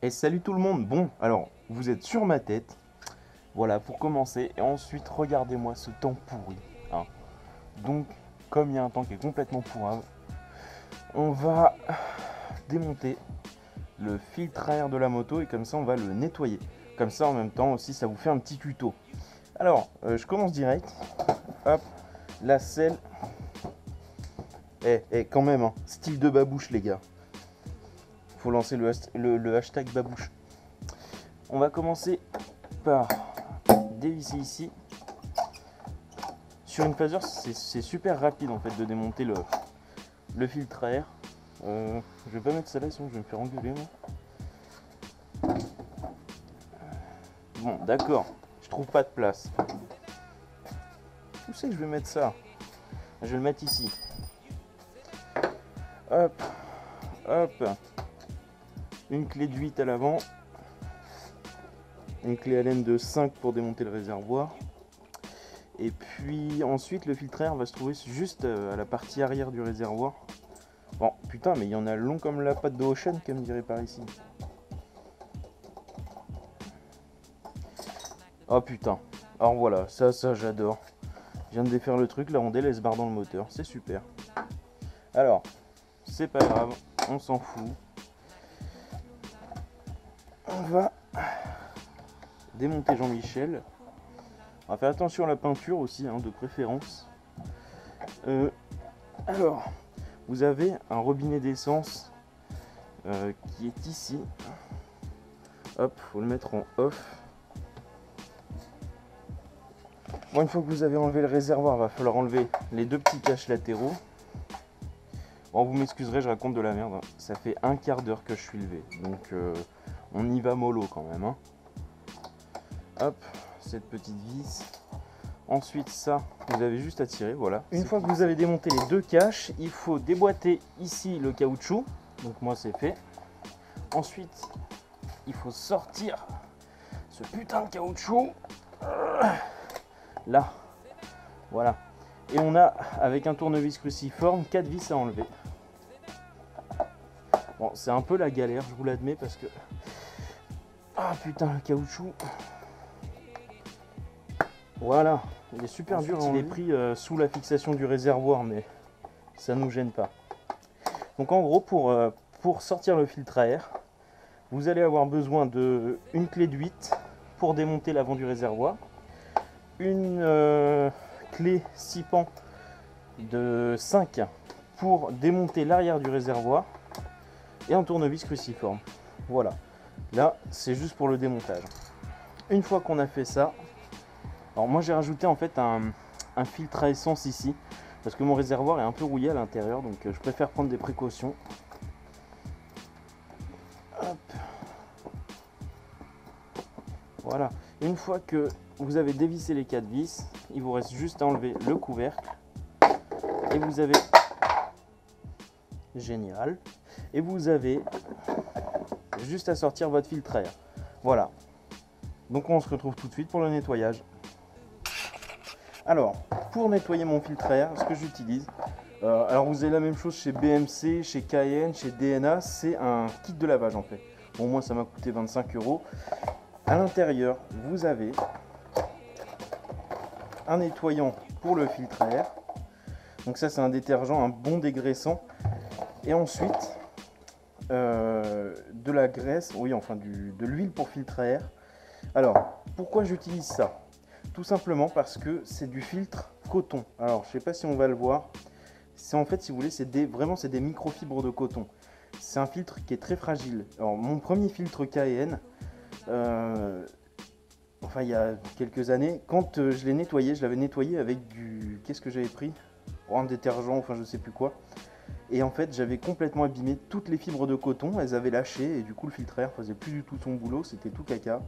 Et salut tout le monde. Bon, alors, vous êtes sur ma tête. Voilà, pour commencer. Et ensuite, regardez-moi ce temps pourri, hein. Donc, comme il y a un temps qui est complètement pourrave, on va démonter le filtre à air de la moto et comme ça, on va le nettoyer. Comme ça, en même temps aussi, ça vous fait un petit tuto. Alors, je commence direct. Hop, la selle. Quand même, hein, style de babouche, les gars. Faut lancer le hashtag babouche. On va commencer par dévisser ici. Sur une phaser, c'est super rapide en fait de démonter le filtre à air. Je vais pas mettre ça là, sinon je vais me faire engueuler moi. Bon, d'accord, je trouve pas de place. Où c'est que je vais mettre ça? Je vais le mettre ici. Hop, hop. Une clé de 8 à l'avant. Une clé Allen de 5 pour démonter le réservoir. Et puis ensuite le filtre à air va se trouver juste à la partie arrière du réservoir. Bon putain, mais il y en a long comme la patte de Ocean, comme dirait par ici. Oh putain. Alors voilà, ça j'adore. Je viens de défaire le truc, la rondelle elle se barre dans le moteur, c'est super. Alors, c'est pas grave, on s'en fout. On va démonter Jean-Michel. On va faire attention à la peinture aussi, hein, de préférence. Alors, vous avez un robinet d'essence qui est ici. Hop, faut le mettre en off. Bon, une fois que vous avez enlevé le réservoir, il va falloir enlever les deux petits caches latéraux. Bon, vous m'excuserez, je raconte de la merde, hein. Ça fait un quart d'heure que je suis levé, donc on y va mollo quand même, hein. Hop, cette petite vis. Ensuite, ça, vous avez juste à tirer, voilà. Une fois que vous avez démonté les deux caches, il faut déboîter ici le caoutchouc. Donc moi, c'est fait. Ensuite, il faut sortir ce putain de caoutchouc. Là, voilà. Et on a, avec un tournevis cruciforme, 4 vis à enlever. Bon, c'est un peu la galère, je vous l'admets, parce que... Ah putain, le caoutchouc. Voilà, il est super dur. Il est pris sous la fixation du réservoir, mais ça nous gêne pas. Donc en gros, pour sortir le filtre à air, vous allez avoir besoin d'une clé de 8 pour démonter l'avant du réservoir, une clé 6 pans de 5 pour démonter l'arrière du réservoir et un tournevis cruciforme. Voilà, là c'est juste pour le démontage. Une fois qu'on a fait ça, alors moi j'ai rajouté en fait un filtre à essence ici parce que mon réservoir est un peu rouillé à l'intérieur, donc je préfère prendre des précautions. Hop. Voilà, une fois que vous avez dévissé les 4 vis, il vous reste juste à enlever le couvercle et vous avez... Génial. Et vous avez juste à sortir votre filtre à air. Voilà. Donc on se retrouve tout de suite pour le nettoyage. Alors, pour nettoyer mon filtre à air, ce que j'utilise, alors vous avez la même chose chez BMC, chez Cayenne, chez DNA, c'est un kit de lavage en fait. Bon, moi ça m'a coûté 25 €. À l'intérieur, vous avez un nettoyant pour le filtre à air. Donc ça c'est un détergent, un bon dégraissant. Et ensuite, de la graisse, oui enfin de l'huile pour filtre à air. Alors, pourquoi j'utilise ça? Tout simplement parce que c'est du filtre coton. Alors, je sais pas si on va le voir. C'est en fait, si vous voulez, c'est des microfibres de coton. C'est un filtre qui est très fragile. Alors, mon premier filtre Cayenne, enfin il y a quelques années, quand je l'ai nettoyé, je l'avais nettoyé avec du... Qu'est-ce que j'avais pris? Un détergent, enfin je sais plus quoi. Et en fait, j'avais complètement abîmé toutes les fibres de coton. Elles avaient lâché et du coup, le filtre à air faisait plus du tout son boulot. C'était tout caca.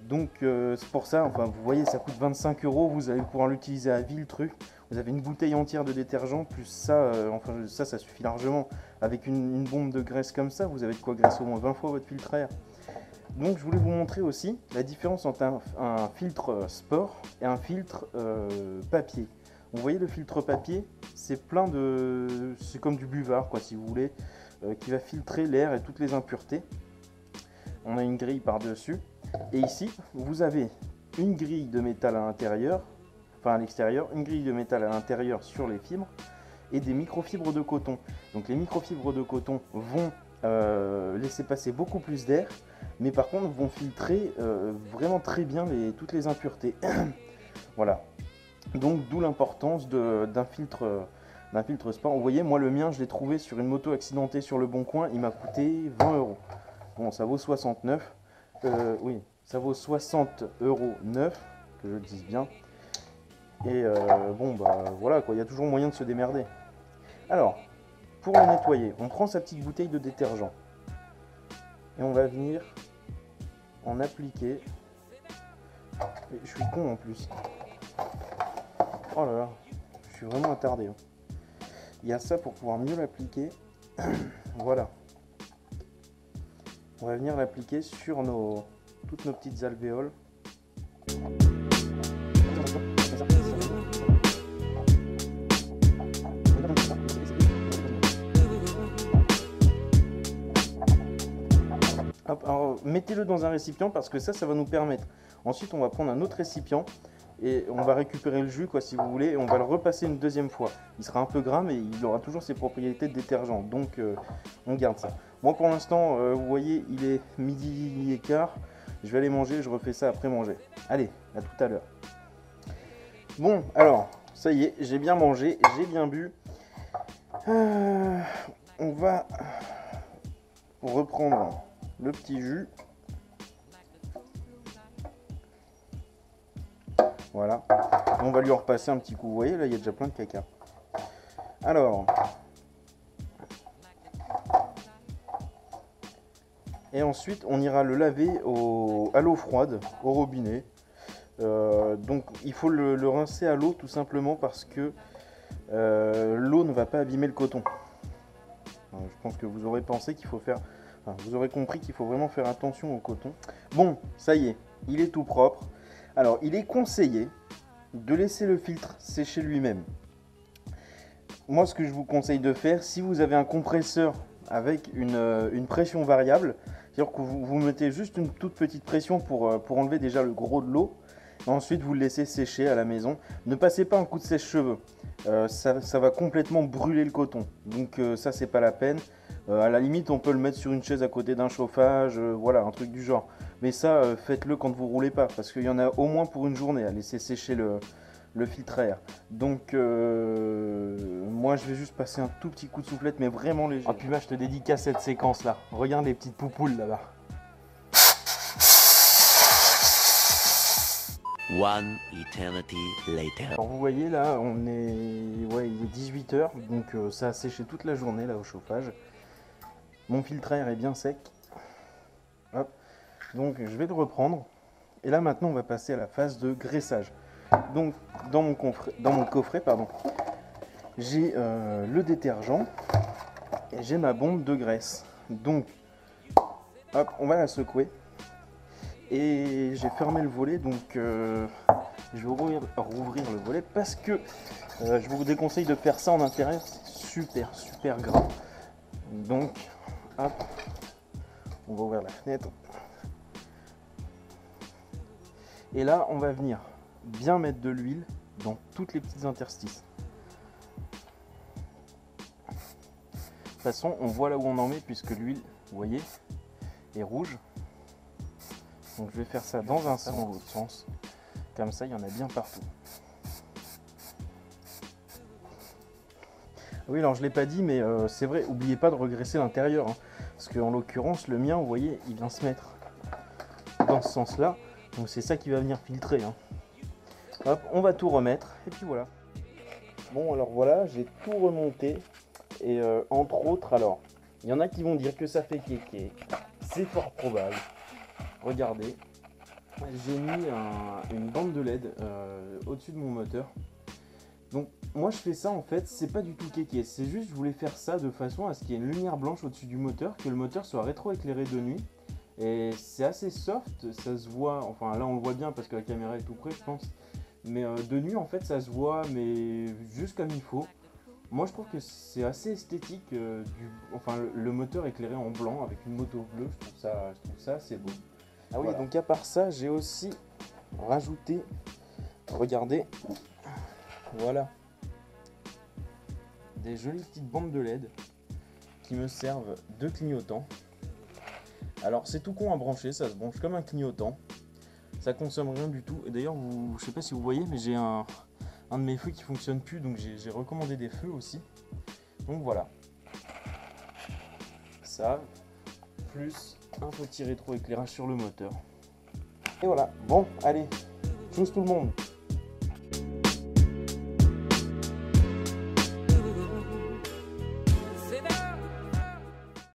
Donc c'est pour ça, enfin vous voyez, ça coûte 25 €, vous allez pouvoir l'utiliser à vie le truc. Vous avez une bouteille entière de détergent, plus ça, enfin ça suffit largement. Avec une bombe de graisse comme ça, vous avez de quoi graisser au moins 20 fois votre filtre à air. Donc je voulais vous montrer aussi la différence entre un filtre sport et un filtre papier. Vous voyez le filtre papier, c'est plein de... c'est comme du buvard quoi si vous voulez, qui va filtrer l'air et toutes les impuretés. on a une grille par-dessus. Et ici, vous avez une grille de métal à l'intérieur, enfin à l'extérieur, une grille de métal à l'intérieur sur les fibres et des microfibres de coton. Donc les microfibres de coton vont laisser passer beaucoup plus d'air, mais par contre vont filtrer vraiment très bien toutes les impuretés. Voilà. Donc d'où l'importance d'un filtre sport. Vous voyez, moi le mien, je l'ai trouvé sur une moto accidentée sur le Bon Coin, il m'a coûté 20 €. Bon, ça vaut 69. Oui, ça vaut 60 € neuf, que je le dise bien. Et bon, bah voilà quoi, il y a toujours moyen de se démerder. Alors, pour le nettoyer, on prend sa petite bouteille de détergent et on va venir en appliquer. Et je suis con en plus. Oh là là, je suis vraiment attardé. Hein. Il y a ça pour pouvoir mieux l'appliquer. Voilà. On va venir l'appliquer sur toutes nos petites alvéoles. Hop, alors mettez-le dans un récipient parce que ça va nous permettre. Ensuite, on va prendre un autre récipient et on va récupérer le jus, quoi, si vous voulez, et on va le repasser une deuxième fois. Il sera un peu gras, mais il aura toujours ses propriétés de détergent. Donc, on garde ça. Moi, pour l'instant, vous voyez, il est 12h15. Je vais aller manger, je refais ça après manger. Allez, à tout à l'heure. Bon, alors, ça y est, j'ai bien mangé, j'ai bien bu. On va reprendre le petit jus. Voilà. On va lui en repasser un petit coup. Vous voyez, là, il y a déjà plein de caca. Alors. Et ensuite, on ira le laver à l'eau froide, au robinet. Donc, il faut le rincer à l'eau tout simplement parce que l'eau ne va pas abîmer le coton. Alors, je pense que vous aurez pensé qu'il faut faire... Enfin, vous aurez compris qu'il faut vraiment faire attention au coton. Bon, ça y est, il est tout propre. Alors, il est conseillé de laisser le filtre sécher lui-même. Moi, ce que je vous conseille de faire, si vous avez un compresseur avec une pression variable, c'est-à-dire que vous mettez juste une toute petite pression pour enlever déjà le gros de l'eau, ensuite vous le laissez sécher à la maison. Ne passez pas un coup de sèche-cheveux, ça va complètement brûler le coton. Donc ça, c'est pas la peine. À la limite, on peut le mettre sur une chaise à côté d'un chauffage, voilà, un truc du genre. Mais ça, faites-le quand vous roulez pas, parce qu'il y en a au moins pour une journée à laisser sécher le filtre à air. Donc, moi, je vais juste passer un tout petit coup de soufflette, mais vraiment léger. Ah, puis là, je te dédicace cette séquence-là. Regarde les petites poupoules là-bas. One eternity later. Alors, vous voyez là, il est 18 h, donc ça a séché toute la journée là au chauffage. Mon filtre à air est bien sec. Hop. Donc je vais le reprendre. Et là maintenant on va passer à la phase de graissage. Donc dans mon coffret, j'ai le détergent et j'ai ma bombe de graisse. Donc hop, on va la secouer. Et j'ai fermé le volet, donc je vais rouvrir le volet parce que je vous déconseille de faire ça en intérieur, c'est super gras. Donc hop, on va ouvrir la fenêtre. Et là, on va venir bien mettre de l'huile dans toutes les petites interstices. De toute façon, on voit là où on en met puisque l'huile, vous voyez, est rouge. Donc je vais faire ça dans un sens, dans l'autre sens. Comme ça, il y en a bien partout. Oui, alors je ne l'ai pas dit, mais c'est vrai, n'oubliez pas de regraisser l'intérieur. Hein, parce qu'en l'occurrence, le mien, vous voyez, il vient se mettre dans ce sens-là. Donc c'est ça qui va venir filtrer. Hein. Hop, on va tout remettre. Et puis voilà. Bon, alors voilà, j'ai tout remonté. Et entre autres, alors, il y en a qui vont dire que ça fait kéké. C'est fort probable. Regardez, j'ai mis une bande de LED au-dessus de mon moteur. Donc moi je fais ça en fait, c'est pas du tout kéké, c'est juste je voulais faire ça de façon à ce qu'il y ait une lumière blanche au-dessus du moteur, que le moteur soit rétro-éclairé de nuit. Et c'est assez soft, ça se voit, enfin là on le voit bien parce que la caméra est tout près je pense. Mais de nuit en fait ça se voit, mais juste comme il faut. Moi je trouve que c'est assez esthétique, enfin le moteur éclairé en blanc avec une moto bleue, je trouve ça assez beau. Ah oui, voilà. Donc à part ça, j'ai aussi rajouté, regardez, voilà, des jolies petites bandes de LED qui me servent de clignotant. Alors c'est tout con à brancher, ça se branche comme un clignotant, ça consomme rien du tout. Et d'ailleurs, je sais pas si vous voyez, mais j'ai un de mes feux qui fonctionne plus, donc j'ai recommandé des feux aussi. Donc voilà, ça, plus un petit rétro-éclairage sur le moteur. Et voilà, bon, allez, tchuss tout le monde.